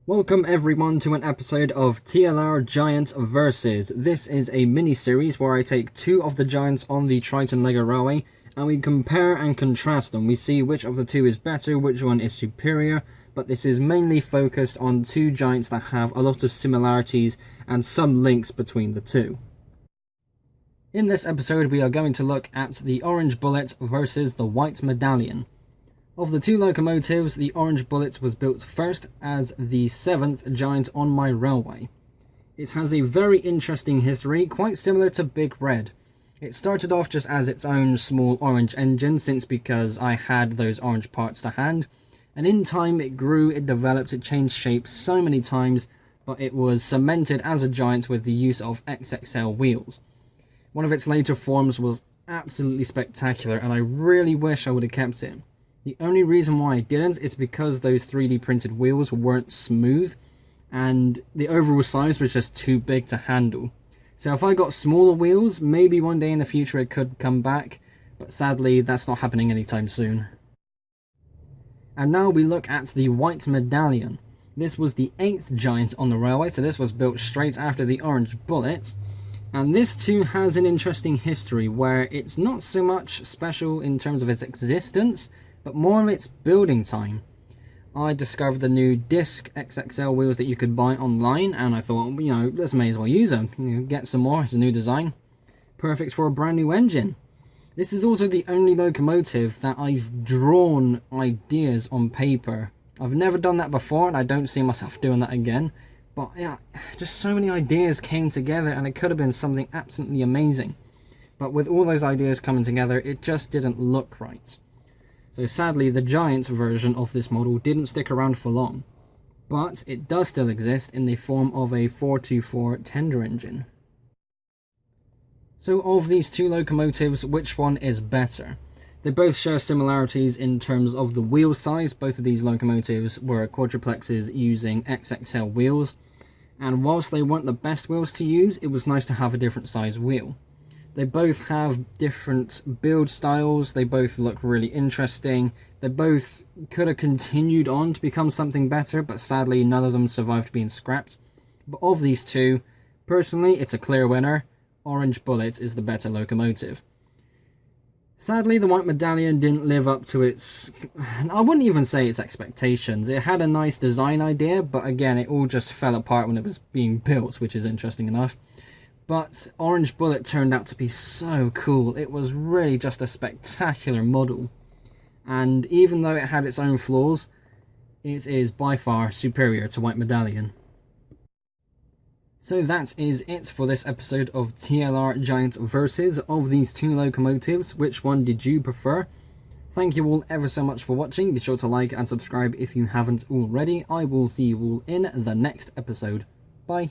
Welcome everyone to an episode of TLR Giant Versus. This is a mini-series where I take two of the giants on the Triton Lego Railway and we compare and contrast them. We see which of the two is better, which one is superior, but this is mainly focused on two giants that have a lot of similarities and some links between the two. In this episode we are going to look at the Orange Bullet versus the White Medallion. Of the two locomotives, the Orange Bullet was built first as the 7th giant on my railway. It has a very interesting history, quite similar to Big Red. It started off just as its own small orange engine, because I had those orange parts to hand, and in time it grew, it developed, it changed shape so many times, but it was cemented as a giant with the use of XXL wheels. One of its later forms was absolutely spectacular, and I really wish I would have kept it. The only reason why I didn't is because those 3D printed wheels weren't smooth and the overall size was just too big to handle. So if I got smaller wheels, maybe one day in the future it could come back, but sadly that's not happening anytime soon. And now we look at the White Medallion. This was the 8th giant on the railway, so this was built straight after the Orange Bullet. And this too has an interesting history where it's not so much special in terms of its existence, but more of its building time. I discovered the new disc XXL wheels that you could buy online, and I thought, let's may as well use them. Get some more. It's a new design. Perfect for a brand new engine. This is also the only locomotive that I've drawn ideas on paper. I've never done that before, and I don't see myself doing that again. But yeah, just so many ideas came together, and it could have been something absolutely amazing. But with all those ideas coming together, it just didn't look right. So sadly, the giant version of this model didn't stick around for long, but it does still exist in the form of a 424 tender engine. So of these two locomotives, which one is better? They both share similarities in terms of the wheel size. Both of these locomotives were quadruplexes using XXL wheels, and whilst they weren't the best wheels to use, it was nice to have a different size wheel. They both have different build styles, they both look really interesting, they both could have continued on to become something better, but sadly none of them survived being scrapped. But of these two, personally it's a clear winner. Orange Bullet is the better locomotive. Sadly, the White Medallion didn't live up to its, I wouldn't even say its expectations. It had a nice design idea, but again it all just fell apart when it was being built, which is interesting enough. But Orange Bullet turned out to be so cool. It was really just a spectacular model. And even though it had its own flaws, it is by far superior to White Medallion. So that is it for this episode of TLR Giant Versus. Of these two locomotives, which one did you prefer? Thank you all ever so much for watching. Be sure to like and subscribe if you haven't already. I will see you all in the next episode. Bye.